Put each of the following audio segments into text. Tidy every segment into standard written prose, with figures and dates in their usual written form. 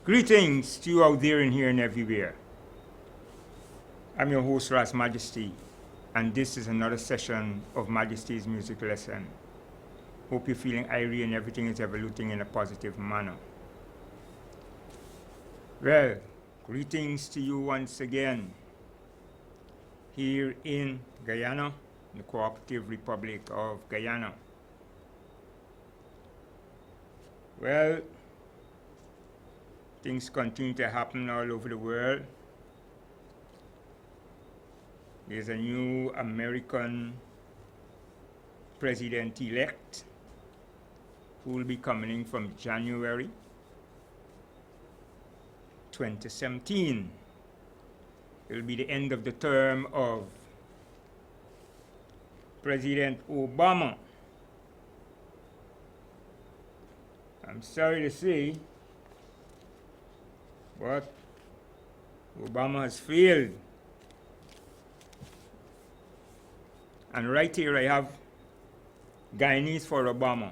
Greetings to you out there and here and everywhere. I'm your host, Majesty, and this is another session of Majesty's music lesson. Hope you're feeling airy and everything is evolving in a positive manner. Well, greetings to you once again here in Guyana, the Cooperative Republic of Guyana. Well, things continue to happen all over the world. There's a new American president-elect who will be coming in from January 2017. It will be the end of the term of President Obama. I'm sorry to say, but Obama has failed. And right here I have Guyanese for Obama.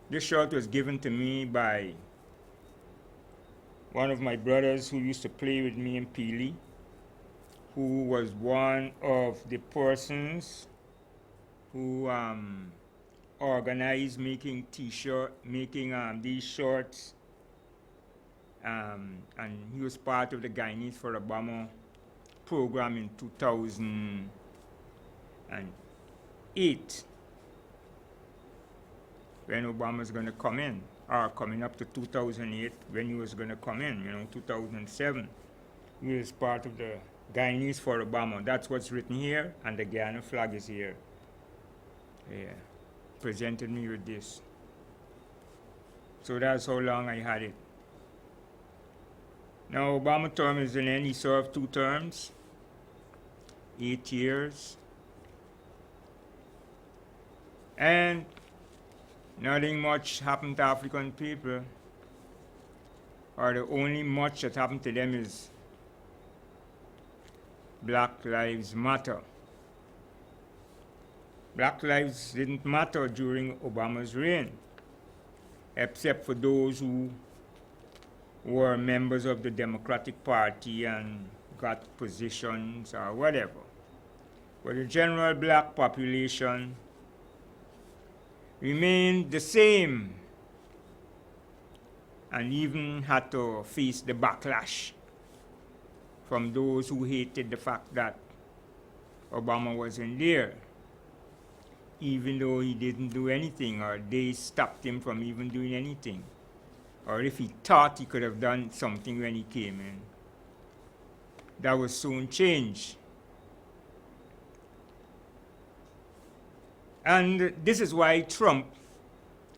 This shirt was given to me by one of my brothers who used to play with me in Pili, who was one of the persons who organized making these shirts. And he was part of the Guyanese for Obama program in 2008, when Obama was going to come in, or coming up to 2008 when he was going to come in, 2007. He was part of the Guyanese for Obama. That's what's written here, and the Guyana flag is here. Yeah, presented me with this. So that's how long I had it. Now, Obama term is an end. He served 2 terms, 8 years. And nothing much happened to African people, or the only much that happened to them is Black Lives Matter. Black lives didn't matter during Obama's reign, except for those who were members of the Democratic Party and got positions or whatever. But the general black population remained the same and even had to face the backlash from those who hated the fact that Obama wasn't there, even though he didn't do anything, or they stopped him from even doing anything. Or if he thought he could have done something when he came in. That was soon changed. And this is why Trump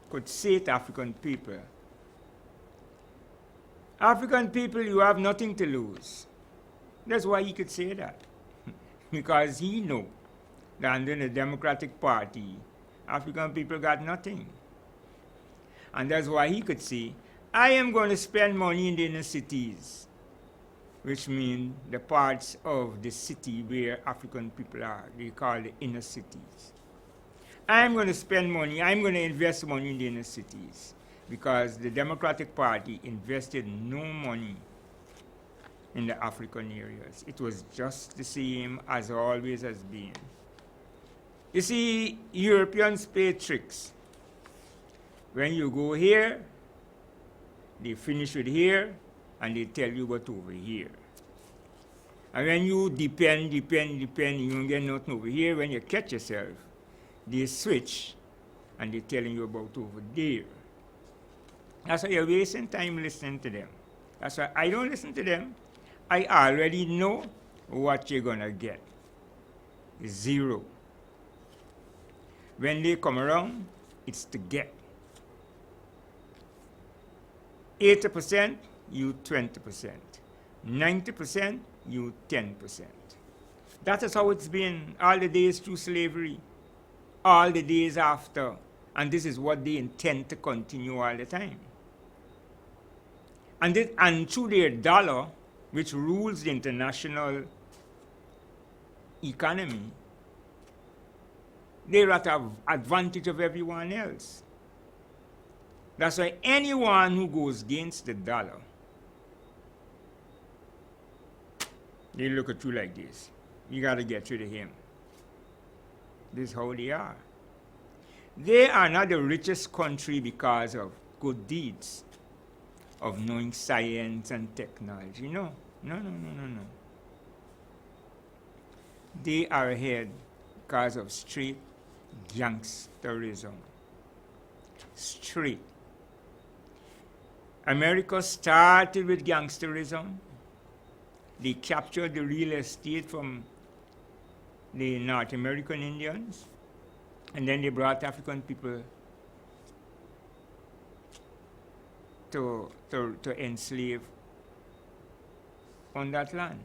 could say to African people, African people, you have nothing to lose. That's why he could say that. Because he knew that under the Democratic Party, African people got nothing. And that's why he could say, I am going to spend money in the inner cities, which means the parts of the city where African people are. They call the inner cities. I'm going to spend money, I'm going to invest money in the inner cities, because the Democratic Party invested no money in the African areas. It was just the same as always has been. You see, Europeans play tricks. When you go here, they finish with here, and they tell you what over here. And when you depend, you don't get nothing over here. When you catch yourself, they switch, and they're telling you about over there. That's why you're wasting time listening to them. That's why I don't listen to them. I already know what you're going to get. 0. When they come around, it's to get. 80%, you 20%. 90%, you 10%. That is how it's been all the days through slavery, all the days after. And this is what they intend to continue all the time. And through their dollar, which rules the international economy, they're at an advantage of everyone else. That's why anyone who goes against the dollar They look at you like this. You got to get rid of him. This is how they are. They are not the richest country because of good deeds, of knowing science and technology. No. They are ahead because of straight gangsterism. Straight. America started with gangsterism. They captured the real estate from the North American Indians, and then they brought African people to enslave on that land.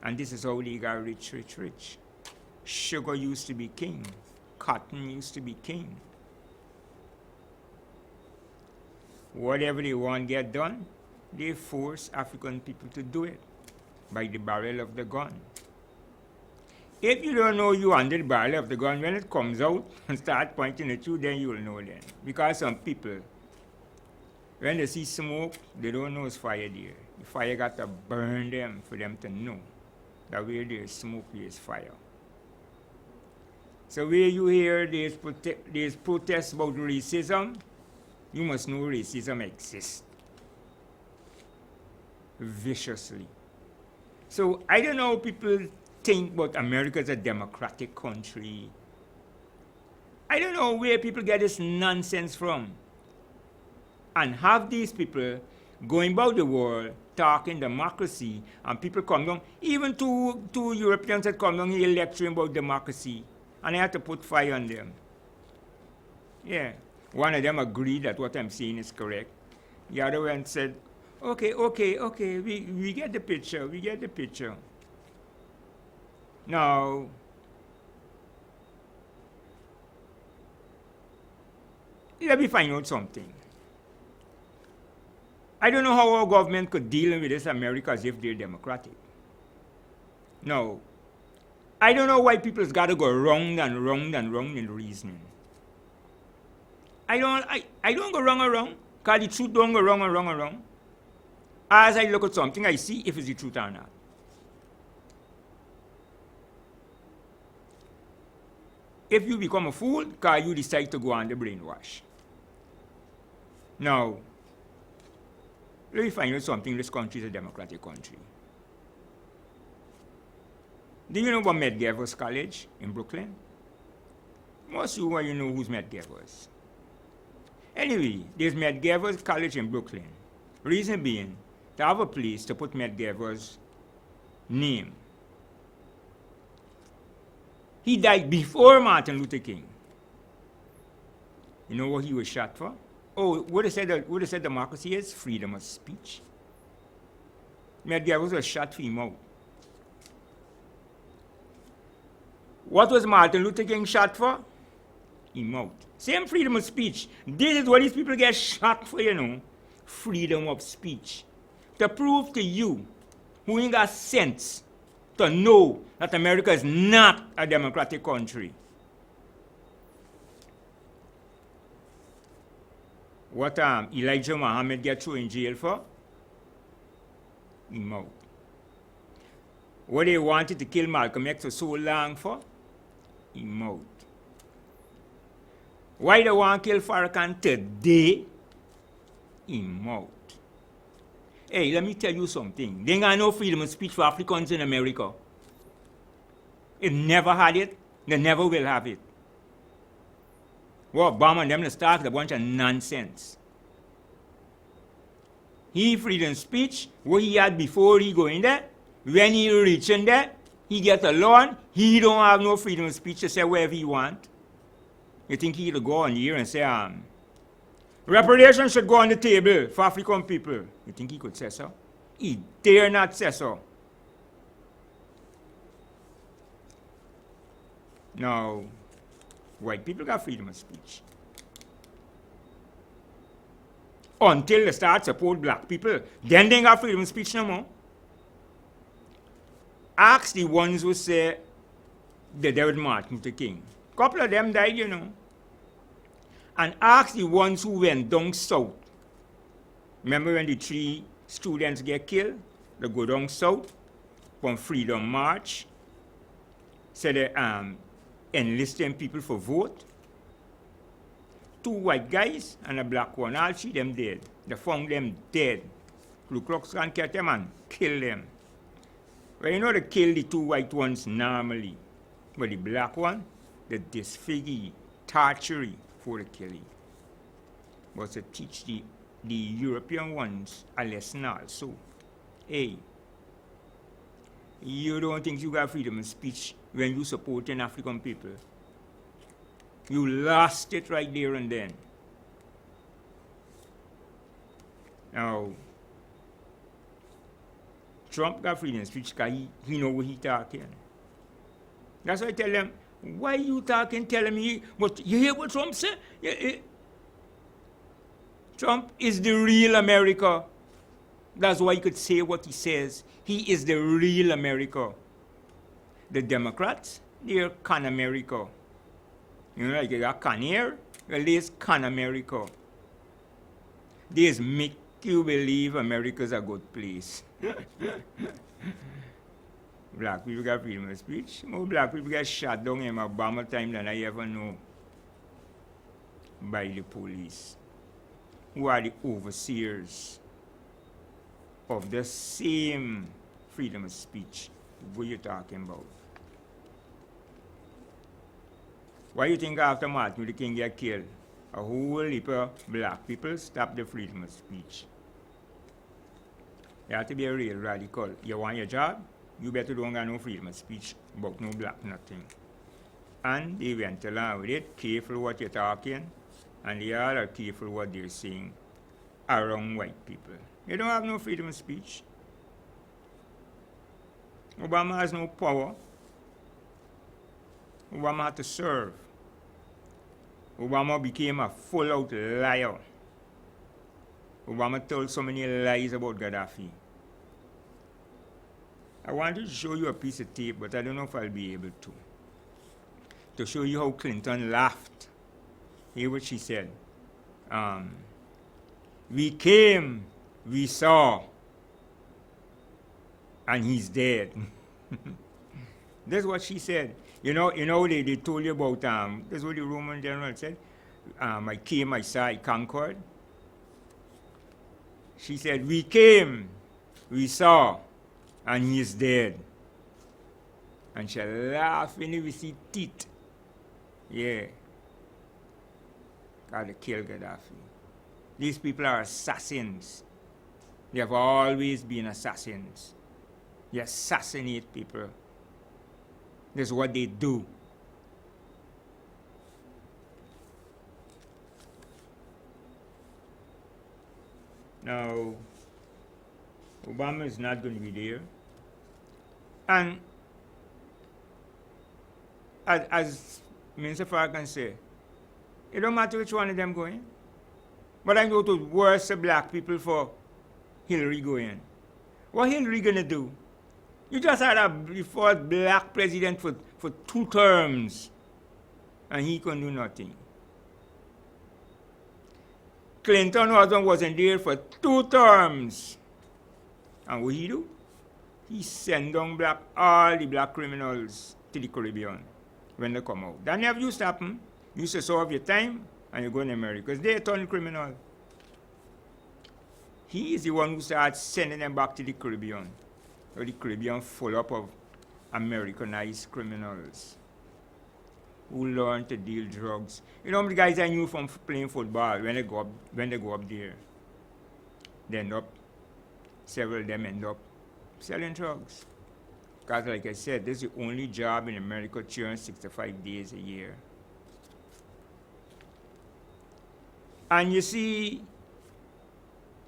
And this is how they got rich. Sugar used to be king. Cotton used to be king. Whatever they want get done, they force African people to do it by the barrel of the gun. If you don't know you under the barrel of the gun, when it comes out and start pointing at you, then you will know then. Because some people, when they see smoke, they don't know it's fire there. The fire got to burn them for them to know that where there is smoke, there is fire. So where you hear there's protests about racism, you must know racism exists viciously. So I don't know, people think about America as a democratic country. I don't know where people get this nonsense from. And have these people going about the world talking democracy, and people come down, even two Europeans that come down here lecturing about democracy, and I had to put fire on them. Yeah. One of them agreed that what I'm saying is correct. The other one said, okay, we get the picture. Now, let me find out something. I don't know how our government could deal with this America as if they're democratic. No. I don't know why people's got to go round in reasoning. I don't go wrong or wrong, because the truth don't go wrong or wrong. As I look at something, I see if it's the truth or not. If you become a fool, because you decide to go on the brainwash. Now, let me find out something. This country is a democratic country. Do you know about Medgaver's College in Brooklyn? Most of you know who's Medgaver's. Anyway, there's Medgaver's College in Brooklyn. Reason being, to have a place to put Medgaver's name. He died before Martin Luther King. You know what he was shot for? Oh, what they said democracy is? Freedom of speech. Medgaver was shot for him out. What was Martin Luther King shot for? Him out. Same freedom of speech. This is what these people get shot for, you know. Freedom of speech. To prove to you, who ain't got sense, to know that America is not a democratic country. What Elijah Muhammad get thrown in jail for? Him out. What they wanted to kill Malcolm X for so long for? Him out. Why they want to kill Farrakhan today? Him out. Hey, let me tell you something. They ain't got no freedom of speech for Africans in America. It never had it. They never will have it. Well, Obama and them to start with a bunch of nonsense. He freedom of speech, what he had before he go in there. When he reach in there, he get a loan. He don't have no freedom of speech to say whatever he want. You think he'll go on here and say, reparation should go on the table for African people. You think he could say so? He dare not say so. Now, white people got freedom of speech. Until they start support black people, then they got freedom of speech no more. Ask the ones who say they died with Martin Luther King. A couple of them died, you know. And ask the ones who went down south. Remember when the 3 students get killed? They go down south from Freedom March, say they enlisting people for vote. 2 white guys and a black one, all 3 them dead. They found them dead. Ku Klux Klan catch them and kill them. Well, you know they kill the 2 white ones normally. But the black one, they disfigure, torture for the killing. But to teach the European ones a lesson also. Hey, you don't think you got freedom of speech when you supporting African people? You lost it right there and then. Now, Trump got freedom of speech because he know what he talking. That's why I tell them, why you talking, telling me, but you hear what Trump said? Trump is the real America. That's why he could say what he says. He is the real America. The Democrats, they're Can America. You know, like you got Can here, well, there's Can America. There's make you believe America's a good place. Black people got freedom of speech. More black people get shot down in Obama time than I ever know by the police, who are the overseers of the same freedom of speech. What you're talking about? Why you think after Martin Luther King get killed, a whole heap of black people stop the freedom of speech? You have to be a real radical. You want your job? You better don't have no freedom of speech about no black nothing. And they went along with it, careful what you're talking, and they are careful what they're saying around white people. They don't have no freedom of speech. Obama has no power. Obama had to serve. Obama became a full-out liar. Obama told so many lies about Gaddafi. I wanted to show you a piece of tape, but I don't know if I'll be able to show you how Clinton laughed. Hear what she said. We came, we saw, and he's dead. That's what she said. You know, they told you about, that's what the Roman general said. I came, I saw, I conquered. She said, we came, we saw, and he is dead. And she laughed when we see teeth. Yeah. Got to kill Gaddafi. These people are assassins. They have always been assassins. They assassinate people. That's what they do. Now, Obama is not going to be there. And as Minister Farrakhan said, it don't matter which one of them going. But I know to worse the black people for Hillary going. What Hillary going to do? You just had the first black president for 2 terms, and he can do nothing. Clinton wasn't there for 2 terms. And what he do? He send down all the black criminals to the Caribbean when they come out. That never used to happen. You used to serve your time and you go in America because they turn criminal. He is the one who starts sending them back to the Caribbean. Or the Caribbean full up of Americanized criminals who learn to deal drugs. You know the guys I knew from playing football when they go up there. They end up, several of them end up selling drugs. Because like I said, this is the only job in America 365 days a year. And you see,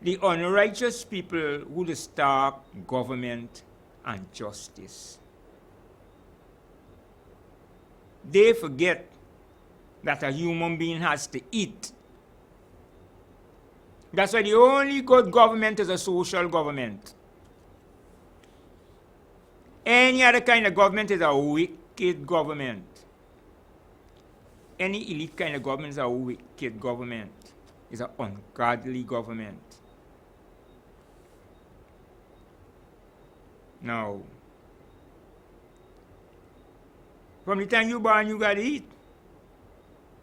the unrighteous people who starve government and justice. They forget that a human being has to eat. That's why the only good government is a social government. Any other kind of government is a wicked government. Any elite kind of government is a wicked government. It's an ungodly government. Now, from the time you born, you got to eat.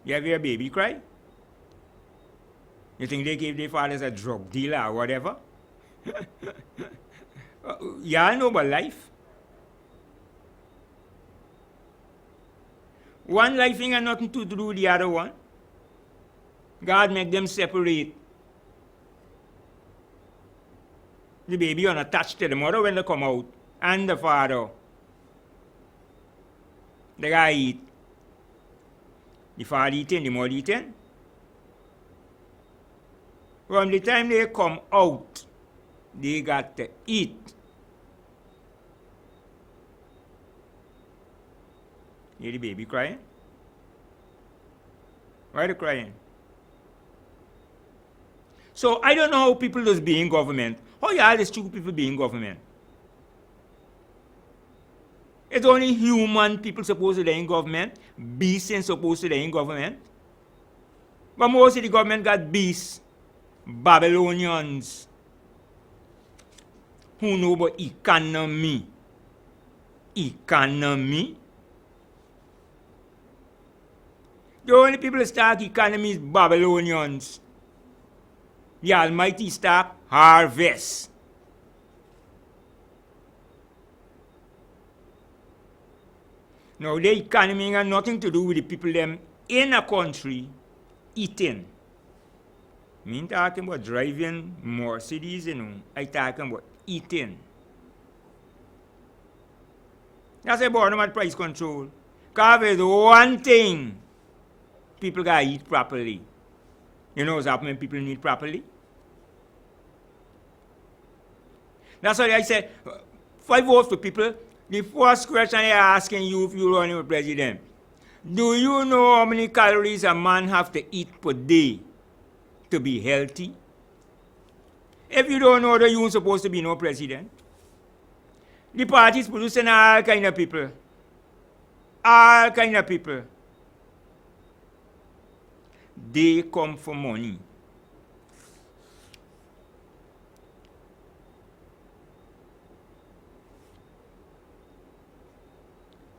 You have your baby cry? You think they gave their fathers a drug dealer or whatever? Y'all know about life. One life ain't got nothing to do with the other one. God make them separate. The baby unattached to the mother when they come out, and the father. They gotta eat. The father eating, the mother eating. From the time they come out, they got to eat. Hear the baby crying? Why are they crying? So I don't know how people just be in government. How you all these stupid people be in government? It's only human people supposed to be in government. Beasts ain't supposed to be in government. But most of the government got beasts. Babylonians. Who know about economy? Economy? The only people that start economy is Babylonians. The Almighty start harvest. Now, the economy has nothing to do with the people them in a country eating. I ain't talking about driving more cities, you know. I talking about eating. That's about no price control. Because there's one thing people gotta eat properly. You know what's happening when people eat properly? That's why I said, 5 votes to people. The first question they're asking you if you run for president, do you know how many calories a man have to eat per day to be healthy? If you don't know that you're supposed to be no president. The party is producing all kind of people. All kind of people. They come for money.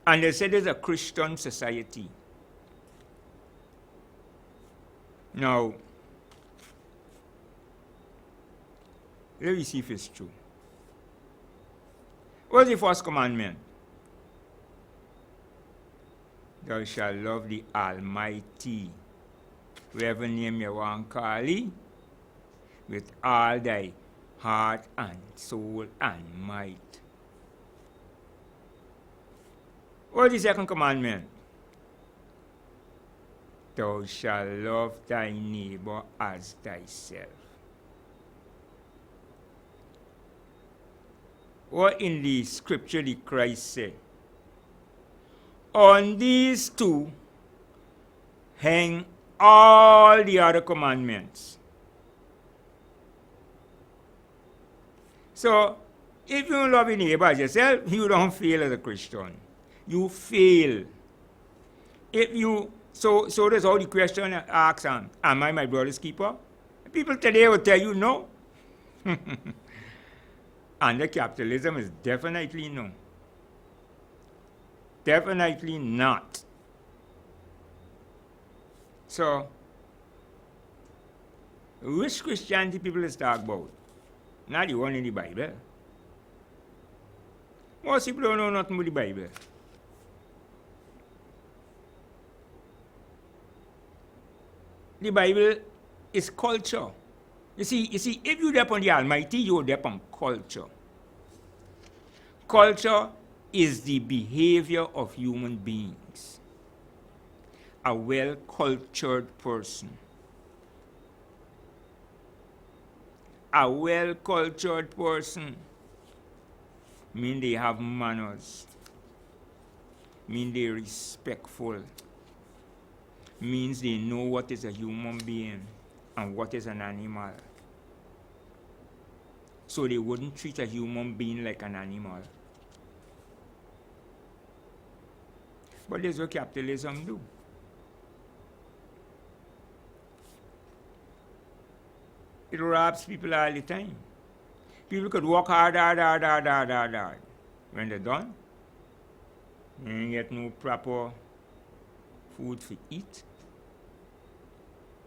And they said it's a Christian society. Now, let me see if it's true. What's the first commandment? Thou shalt love the Almighty, whoever name you want call He, with all thy heart and soul and might. What's the second commandment? Thou shalt love thy neighbor as thyself. What in the scripture did Christ say? On these two hang all the other commandments. So, if you don't love your neighbor as yourself, you don't fail as a Christian. You fail. If you so that's all the question asks, am I my brother's keeper? People today will tell you no. Under capitalism is definitely no. Definitely not. So, which Christianity people is talk about? Not the one in the Bible. Most people don't know nothing about the Bible. The Bible is culture. You see, if you depend on the Almighty, you depend on culture. Culture is the behavior of human beings. A well-cultured person. A well-cultured person mean they have manners. Mean they're respectful. Means they know what is a human being and what is an animal. So they wouldn't treat a human being like an animal. But that's what capitalism do. It robs people all the time. People could work hard. When they're done, you ain't get no proper food to eat,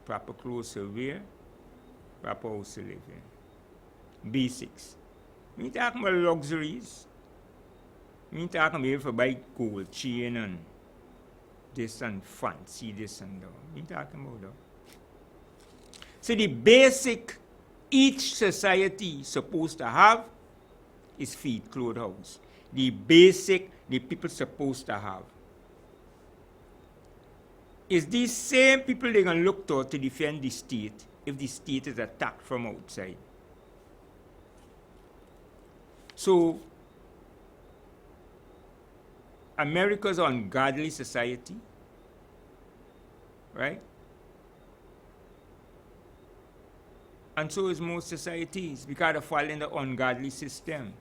proper clothes to wear, proper house to live in. Basics. We ain't talking about luxuries. We ain't talking about if you buy gold chain and this and fancy this and that. We ain't talking about that. So the basic each society supposed to have is feed, clothes, house. The basic the people supposed to have. Is these same people they're going to look to defend the state if the state is attacked from outside. So, America's an ungodly society, right? And so is most societies because they fall in the ungodly system.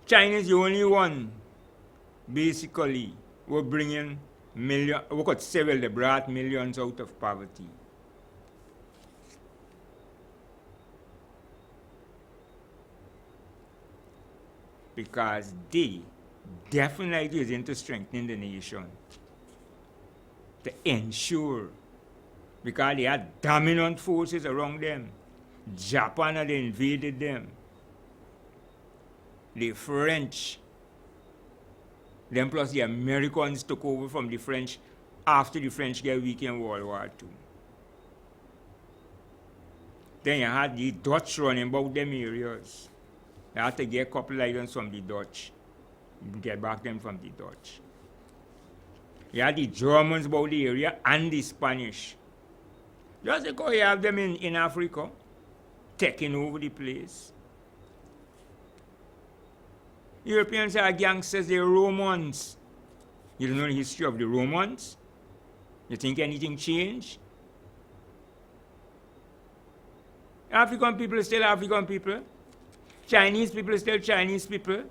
China is the only one, basically, who bringing who could say, well, they brought millions out of poverty. Because they definitely is into strengthening the nation to ensure, because they had dominant forces around them. Japan had invaded them. The French, then plus the Americans took over from the French after the French get weak in World War II. Then you had the Dutch running about them areas. They had to get a couple islands from the Dutch, get back them from the Dutch. You had the Germans about the area and the Spanish. Just like how you have them in Africa, taking over the place. Europeans are gangsters, they're Romans. You don't know the history of the Romans? You think anything changed? African people are still African people. Chinese people are still Chinese people.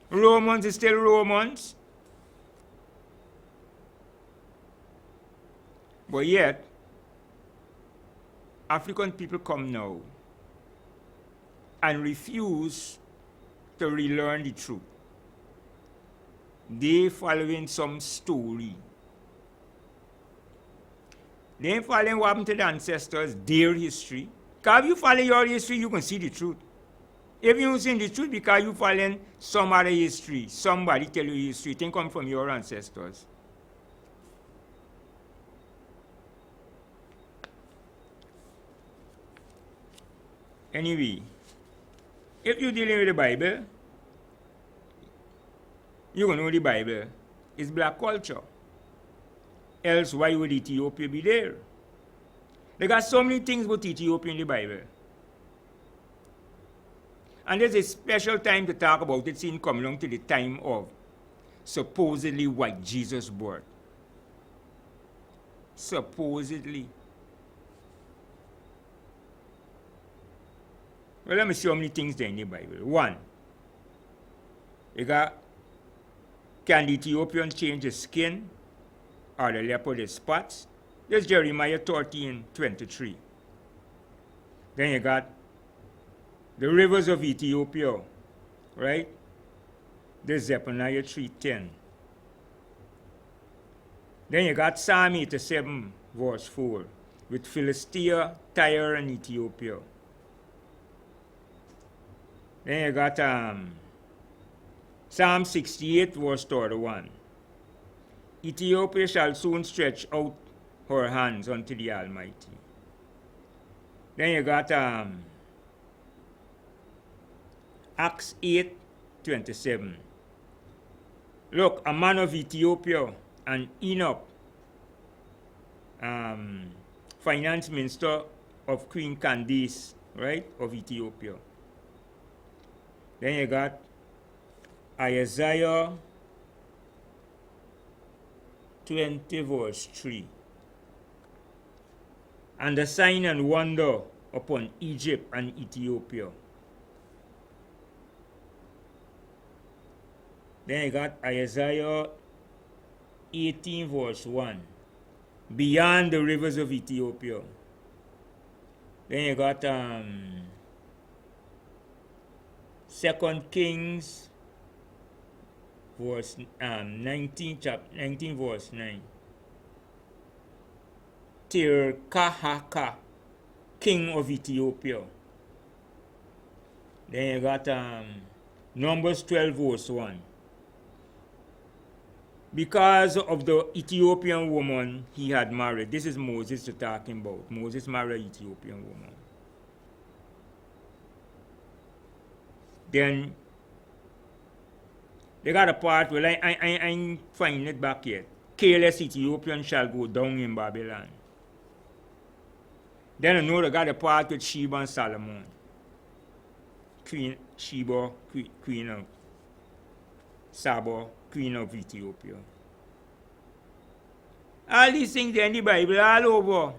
Romans are still Romans. But yet, African people come now and refuse to relearn the truth. They following some story. They ain't following what happened to the ancestors, their history. Because if you follow your history, you can see the truth. If you don't see the truth because you following some other history, somebody tell you history, it can come from your ancestors. Anyway, if you're dealing with the Bible, you're going to know the Bible is black culture. Else, why would Ethiopia be there? They got so many things about Ethiopia in the Bible. And there's a special time to talk about it, since coming along to the time of supposedly white Jesus' birth. Supposedly. Well, let me see how many things there in the Bible. One, you got, can the Ethiopians change the skin or the leopard the spots? There's Jeremiah 13:23. Then you got the rivers of Ethiopia, right? There's Zephaniah 3:10. Then you got Psalm 87, verse 4, with Philistia, Tyre, and Ethiopia. Then you got Psalm 68, verse 31. Ethiopia shall soon stretch out her hands unto the Almighty. Then you got Acts 8:27. Look, a man of Ethiopia, an Enoch, finance minister of Queen Candace, right, of Ethiopia. Then you got Isaiah 20, verse 3. And the sign and wonder upon Egypt and Ethiopia. Then you got Isaiah 18, verse 1. Beyond the rivers of Ethiopia. Then you got 2 Kings, verse 19, chapter 19, verse 9. Tirkahaka, king of Ethiopia. Then you got Numbers 12, verse 1. Because of the Ethiopian woman he had married. This is Moses talking about. Moses married an Ethiopian woman. Then they got a part where I ain't finding it back yet. Careless Ethiopian shall go down in Babylon. Then I know they got a part with Sheba and Solomon. Sheba, queen of Saba, queen of Ethiopia. All these things are in the Bible all over.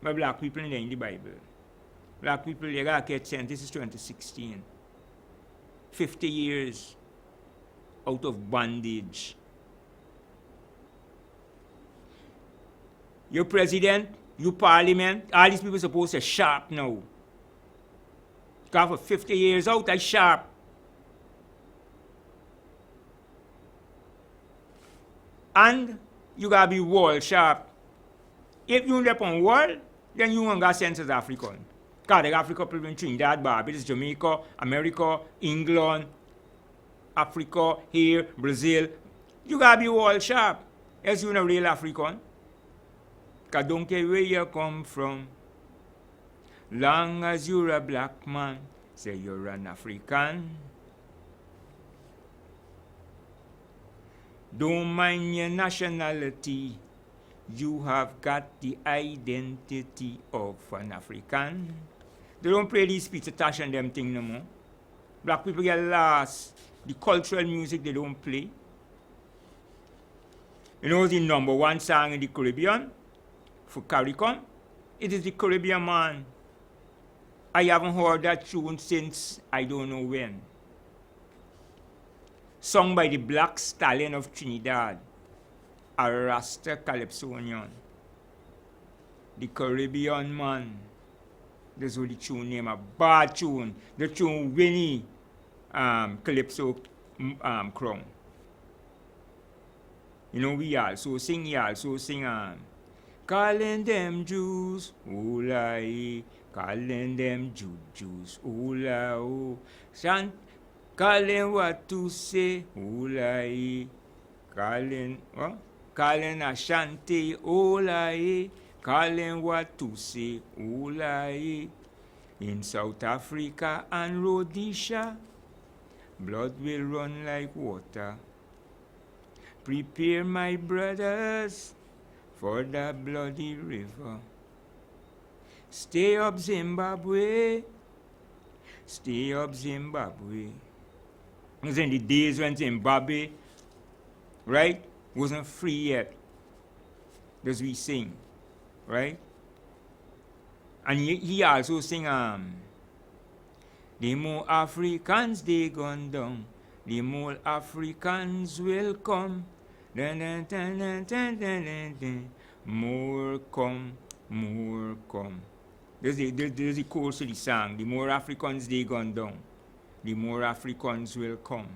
But black people in the Bible. Black people, they got to get sent. This is 2016. 50 years out of bondage. Your president, your parliament, all these people are supposed to sharp now. Because for 50 years out, I sharp. And you gotta be wall sharp. If you live on wall, then you won't got sense as African. Because the Africa people in Trinidad, Barbados, Jamaica, America, England, Africa, here, Brazil. You gotta be wall sharp. Else you're not real African. Because don't care where you come from. Long as you're a black man, say you're an African. Don't mind your nationality. You have got the identity of an African. They don't play these Peter Tosh and them thing no more. Black people get lost. The cultural music they don't play. You know the number one song in the Caribbean for CARICOM? It is the Caribbean Man. I haven't heard that tune since I don't know when. Sung by the Black Stallion of Trinidad, a Rasta Calypsonian. The Caribbean Man. This was the tune name, a bad tune. The tune Winnie Calypso Crown. You know, we also sing, calling them Jews, ooh-la-ee, calling them Jews, ooh-la-oo, calling what to say, ooh-la-ee, calling Ashanti, ooh-la-ee, calling what to say, ooh-la-ee. In South Africa and Rhodesia, blood will run like water. Prepare my brothers for the bloody river. Stay up Zimbabwe. Stay up Zimbabwe. It was in the days when Zimbabwe, right, wasn't free yet. As we sing, right? And he also sing, the more Africans they gone down, the more Africans will come. Dun, dun, dun, dun, dun, dun, dun, dun. More come, more come. There's the chorus of the song. The more Africans they gone down, the more Africans will come.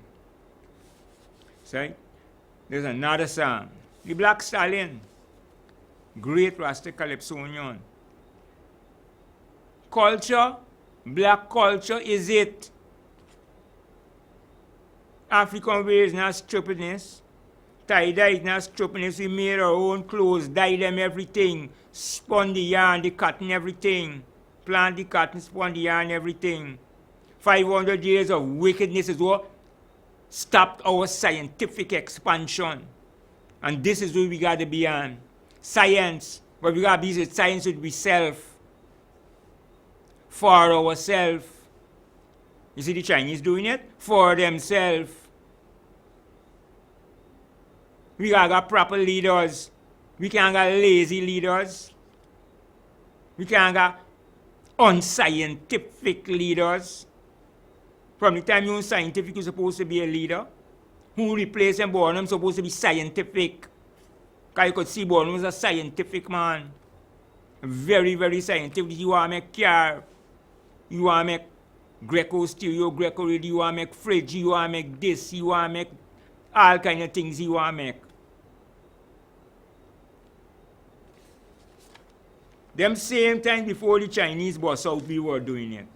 See? There's another song. The Black Stallion. Great Rasta Calypsonian. Culture, black culture is it. African ways not stupidness. Tie-dye is not stupidness. We made our own clothes, dye them everything. Spun the yarn, the cotton, everything. Plant the cotton, spun the yarn, everything. 500 years of wickedness is what stopped our scientific expansion. And this is what we got to be on. Science. But we got to be science would be self. For ourselves. You see the Chinese doing it? For themselves. We gotta got proper leaders. We can't got lazy leaders. We can't got unscientific leaders. From the time you're scientific, you're supposed to be a leader. Who replaced them? Bonham supposed to be scientific. Because you could see Bonham was a scientific man. Very, very scientific. You want to make car. You want to make Greco stereo, Greco radio, you want to make fridge, you want to make this, you want to make all kind of things you want to make. Them same time before the Chinese bust out, we were doing it.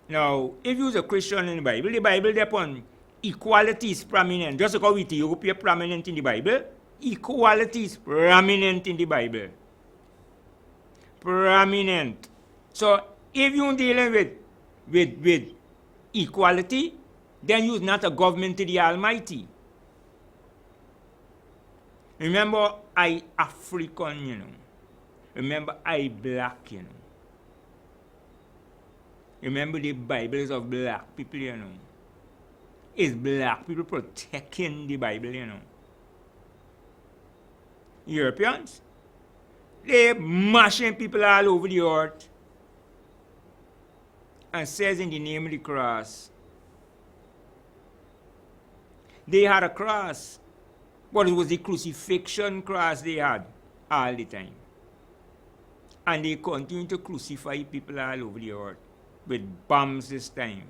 Now, if you was a Christian in the Bible upon equality is prominent. Just like how Ethiopia is prominent in the Bible, equality is prominent in the Bible. Prominent. So, if you're dealing with equality, then you're not a government to the Almighty. Remember, I African, you know. Remember, I black, you know. Remember the Bibles of black people, you know. It's black people protecting the Bible, you know. Europeans, they mashing people all over the earth and says in the name of the cross. They had a cross, but it was the crucifixion cross they had all the time. And they continue to crucify people all over the earth with bombs this time.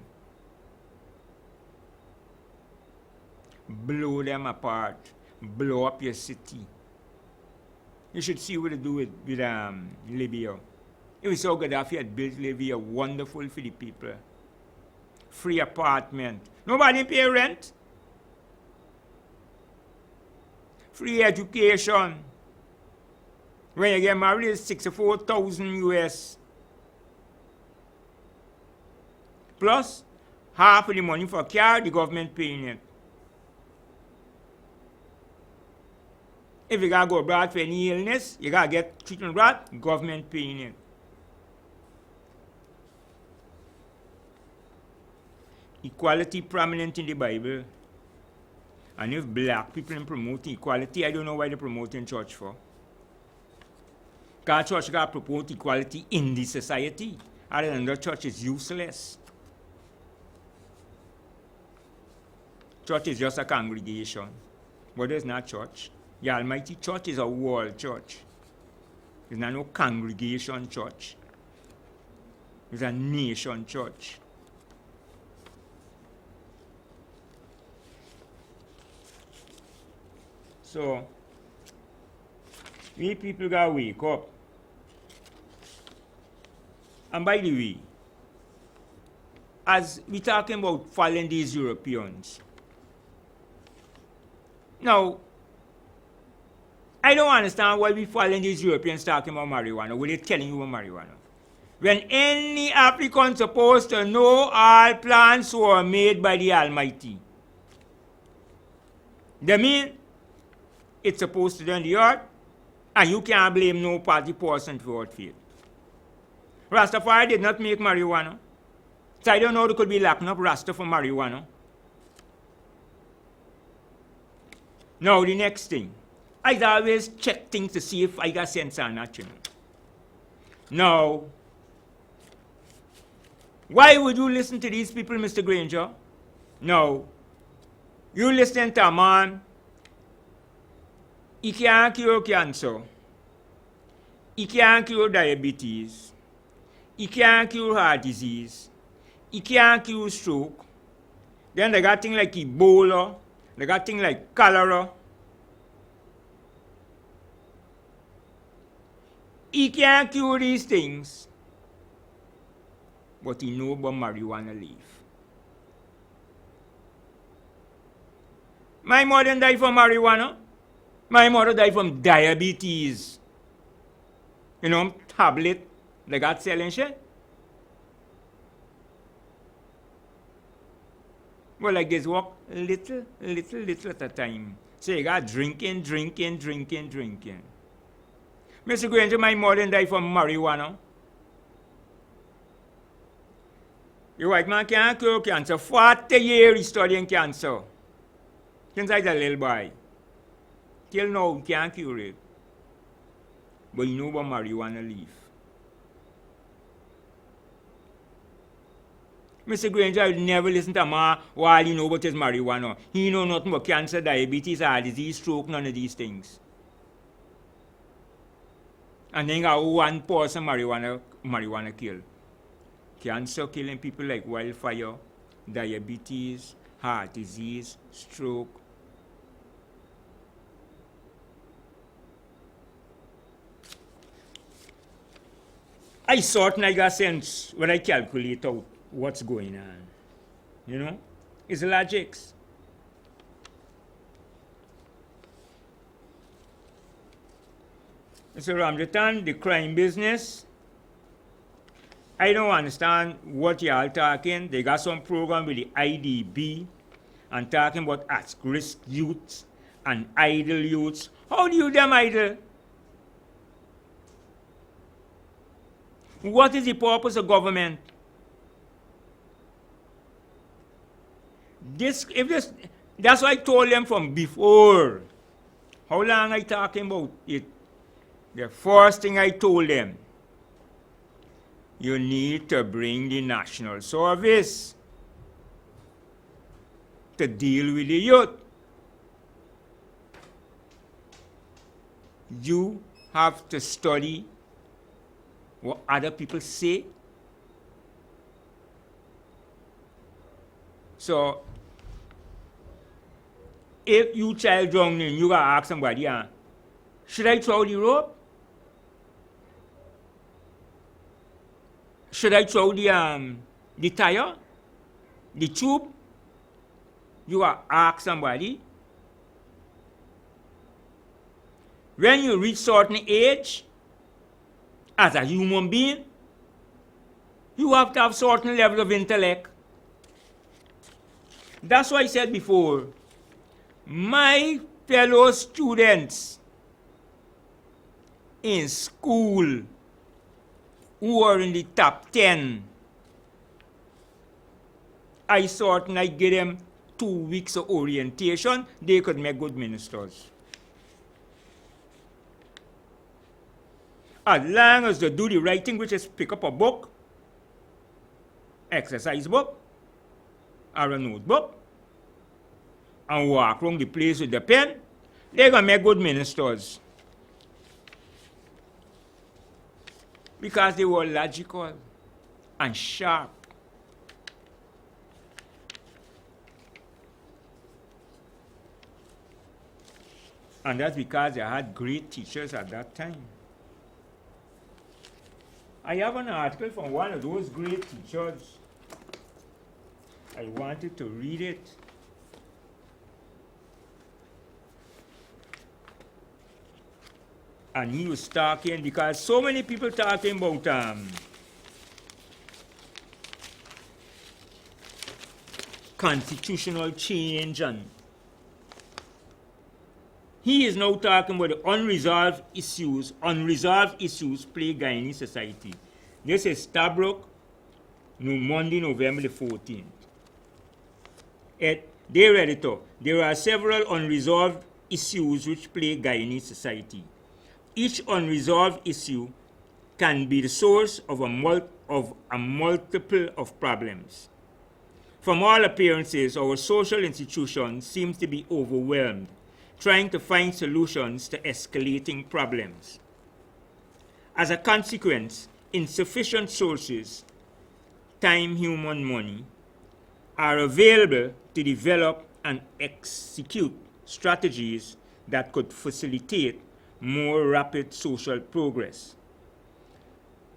Blow them apart. Blow up your city. You should see what they do with Libya. It was so Gaddafi had built Libya wonderful for the people. Free apartment. Nobody pay rent. Free education. When you get married, it's 64,000 US. Plus, half of the money for care, the government paying it. If you gotta go abroad for any illness, you gotta get treatment abroad, government paying it. Equality prominent in the Bible. And if black people are promoting equality, I don't know why they're promoting church for. Because church gotta promote equality in the society. Other than that, church is useless. Church is just a congregation. But it's not church. The Almighty Church is a world church. It's not no congregation church. It's a nation church. So, we people gotta wake up. And by the way, as we talking about following these Europeans, now, I don't understand why we following these Europeans talking about marijuana. What they telling you about marijuana? When any African supposed to know all plants were made by the Almighty. They mean it's supposed to be on the earth, and you can't blame no party person for what faith. Rastafari did not make marijuana. So I don't know they could be locking up Rasta for marijuana. Now the next thing. I always check things to see if I got sense or not, you know. Now, why would you listen to these people, Mr. Granger? No. You listen to a man, he can't cure cancer. He can't cure diabetes. He can't cure heart disease. He can't cure stroke. Then they got things like Ebola. They got things like cholera. He can't cure these things, but he knows about marijuana leaf. My mother died from marijuana. My mother died from diabetes. You know, tablet they got selling shit. Well, like this walk little at a time. So you got drinking. Mr. Granger, my mother died from marijuana. The white man can't cure cancer. 40 years he's studying cancer. Since I was a little boy. Till now, he can't cure it. But you know about marijuana leaf. Mr. Granger, I would never listen to a man while he know about his marijuana. He know nothing about cancer, diabetes, heart disease, stroke, none of these things. And then got one person marijuana kill. Cancer killing people like wildfire, diabetes, heart disease, stroke. I sort I got sense when I calculate out what's going on. You know? It's logics. Mr. Ramjatan, the crime business, I don't understand what y'all talking. They got some program with the IDB and talking about at-risk youths and idle youths. How do you them idle? What is the purpose of government? That's what I told them from before. How long I talking about it? The first thing I told them, you need to bring the national service to deal with the youth. You have to study what other people say. So, if you child drowning, you gotta ask somebody, should I throw the rope? Should I throw the tire? The tube? You gotta ask somebody. When you reach certain age, as a human being, you have to have certain level of intellect. That's why I said before, my fellow students in school who are in the top 10, I certainly give them 2 weeks of orientation, they could make good ministers. As long as they do the right thing, which is pick up a book, exercise book, or a notebook, and walk around the place with the pen, they're going to make good ministers. Because they were logical and sharp. And that's because they had great teachers at that time. I have an article from one of those great teachers. I wanted to read it. And he was talking, because so many people talking about constitutional change, and he is now talking about the unresolved issues. Unresolved issues plague Guyanese society. This is Stabrook, Monday, November the 14th. They read it up. There are several unresolved issues which plague Guyanese society. Each unresolved issue can be the source of a multiple of problems. From all appearances, our social institutions seem to be overwhelmed, trying to find solutions to escalating problems. As a consequence, insufficient sources, time, human money, are available to develop and execute strategies that could facilitate more rapid social progress.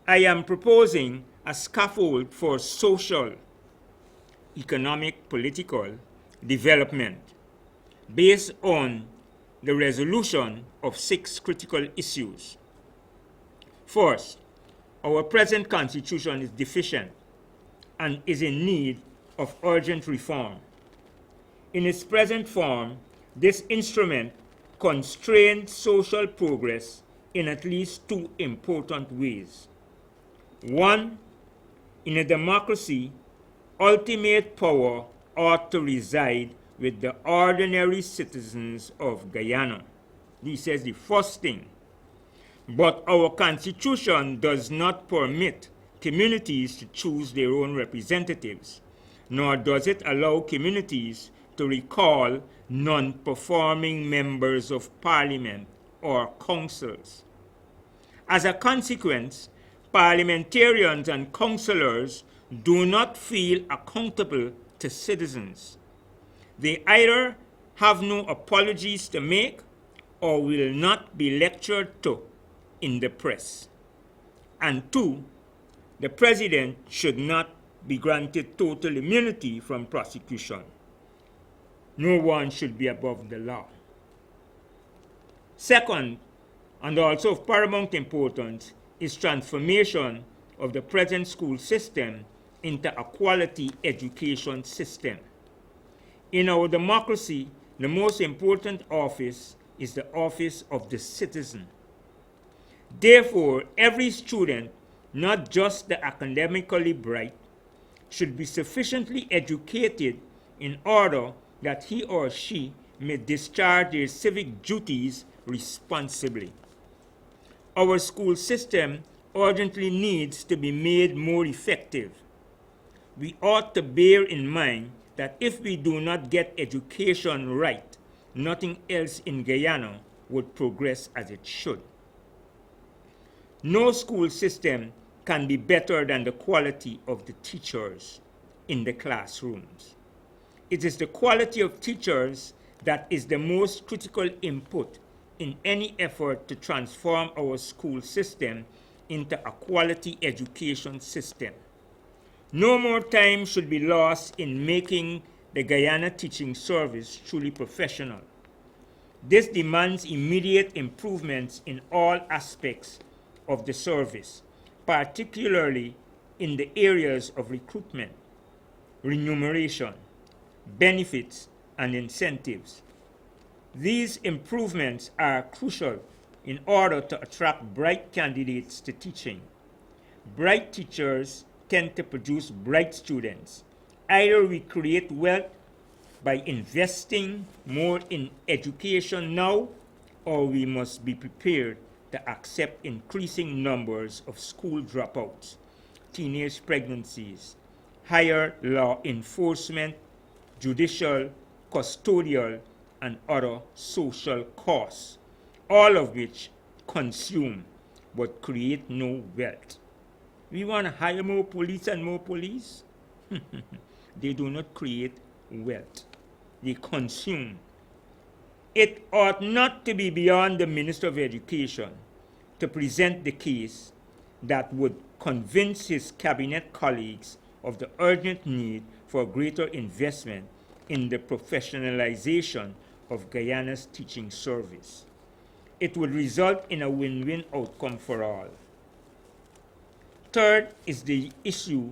I am proposing a scaffold for social, economic, political development based on the resolution of 6 critical issues. First, our present constitution is deficient and is in need of urgent reform. In its present form, this instrument constrains social progress in at least 2 important ways. One, in a democracy, ultimate power ought to reside with the ordinary citizens of Guyana. This is the first thing. But our constitution does not permit communities to choose their own representatives, nor does it allow communities to recall non-performing members of parliament or councils. As a consequence, parliamentarians and councillors do not feel accountable to citizens. They either have no apologies to make or will not be lectured to in the press. And two, the president should not be granted total immunity from prosecution. No one should be above the law. Second, and also of paramount importance, is transformation of the present school system into a quality education system. In our democracy, the most important office is the office of the citizen. Therefore, every student, not just the academically bright, should be sufficiently educated in order that he or she may discharge their civic duties responsibly. Our school system urgently needs to be made more effective. We ought to bear in mind that if we do not get education right, nothing else in Guyana would progress as it should. No school system can be better than the quality of the teachers in the classrooms. It is the quality of teachers that is the most critical input in any effort to transform our school system into a quality education system. No more time should be lost in making the Guyana teaching service truly professional. This demands immediate improvements in all aspects of the service, particularly in the areas of recruitment, remuneration, benefits, and incentives. These improvements are crucial in order to attract bright candidates to teaching. Bright teachers tend to produce bright students. Either we create wealth by investing more in education now, or we must be prepared to accept increasing numbers of school dropouts, teenage pregnancies, higher law enforcement, judicial, custodial, and other social costs, all of which consume but create no wealth. We want to hire more police and more police? They do not create wealth. They consume. It ought not to be beyond the Minister of Education to present the case that would convince his cabinet colleagues of the urgent need for greater investment in the professionalization of Guyana's teaching service. It would result in a win-win outcome for all. Third is the issue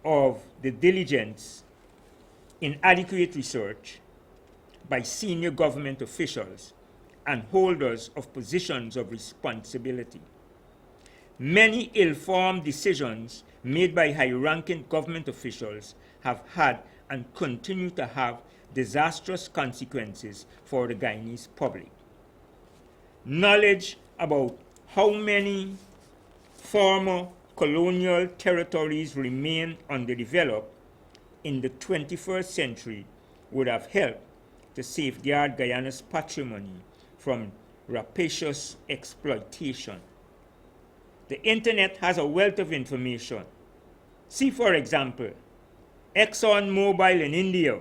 of the diligence in adequate research by senior government officials and holders of positions of responsibility. Many ill-formed decisions made by high-ranking government officials have had and continue to have disastrous consequences for the Guyanese public. Knowledge about how many former colonial territories remain underdeveloped in the 21st century would have helped to safeguard Guyana's patrimony from rapacious exploitation. The internet has a wealth of information. See, for example, ExxonMobil in India,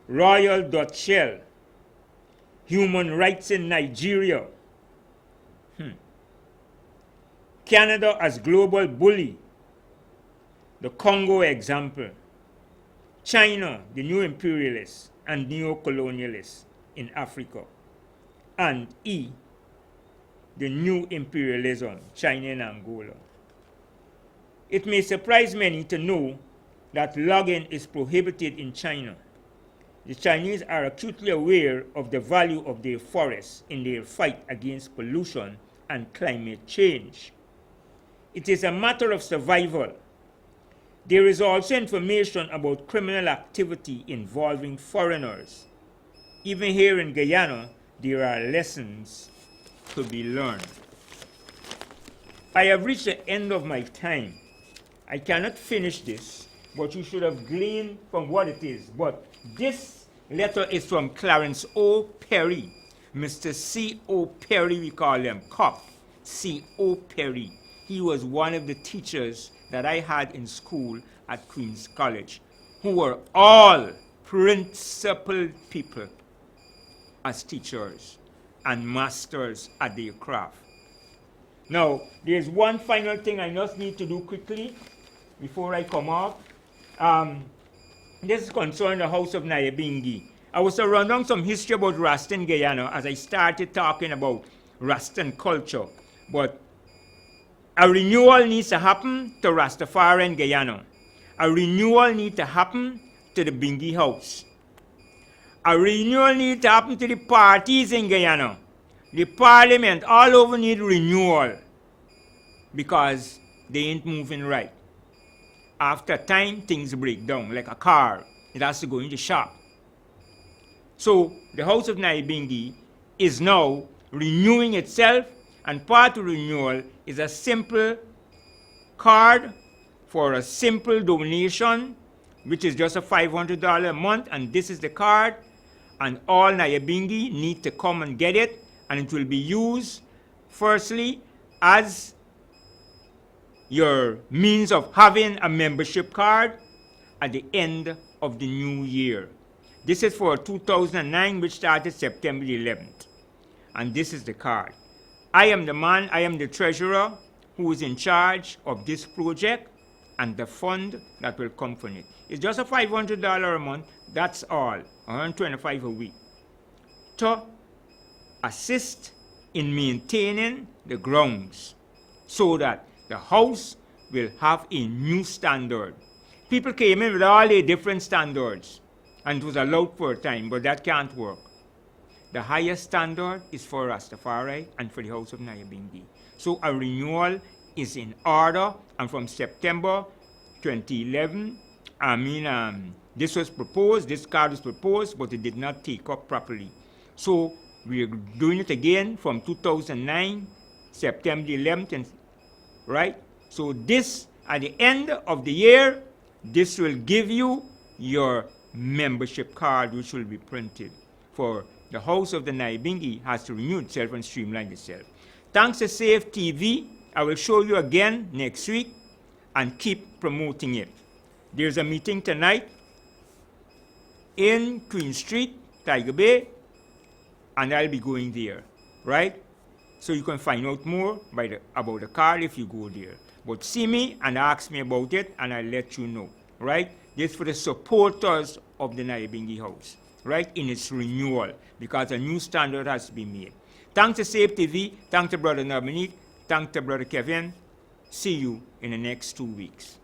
Royal Dutch Shell, human rights in Nigeria, Canada as global bully, the Congo example, China, the new imperialists and neo-colonialists in Africa, and the new imperialism, China and Angola. It may surprise many to know that logging is prohibited in China. The Chinese are acutely aware of the value of their forests in their fight against pollution and climate change. It is a matter of survival. There is also information about criminal activity involving foreigners. Even here in Guyana, there are lessons to be learned. I have reached the end of my time. I cannot finish this, but you should have gleaned from what it is. But this letter is from Clarence O. Perry, Mr. C. O. Perry, we call him Cop. C.O. Perry. He was one of the teachers that I had in school at Queen's College, who were all principled people as teachers and masters at their craft. Now, there's one final thing I just need to do quickly before I come off. This is concerning the House of Nyabingi. I was to run down some history about Rasta in Guyana as I started talking about Rastan culture. But a renewal needs to happen to Rastafari in Guyana. A renewal needs to happen to the Bingi House. A renewal needs to happen to the parties in Guyana. The parliament all over need renewal because they ain't moving right. After time, things break down like a car. It has to go in the shop. So the House of Nyabingi is now renewing itself, and part of renewal is a simple card for a simple donation, which is just a $500 a month, and this is the card, and all Nyabingi need to come and get it, and it will be used firstly as your means of having a membership card at the end of the new year. This is for 2009, which started September 11th. And this is the card. I am the man, I am the treasurer who is in charge of this project and the fund that will come from it. It's just a $500 a month, that's all, $125 a week, to assist in maintaining the grounds so that the house will have a new standard. People came in with all the different standards, and it was allowed for a time, but that can't work. The highest standard is for Rastafari and for the House of Nyabingi. So a renewal is in order, and from September 2011, this was proposed, this card was proposed, but it did not take up properly. So we're doing it again from 2009, September 11th, and, right? So this, at the end of the year, this will give you your membership card, which will be printed. For the House of the Nyabingi has to renew itself and streamline itself. Thanks to Safe TV, I will show you again next week and keep promoting it. There's a meeting tonight in Queen Street, Tiger Bay, and I'll be going there, right? So you can find out more about the card if you go there. But see me and ask me about it, and I'll let you know, right? This is for the supporters of the Nyabingi House, right, in its renewal, because a new standard has to be made. Thanks to Safe TV, thanks to Brother Dominique, thanks to Brother Kevin. See you in the next 2 weeks.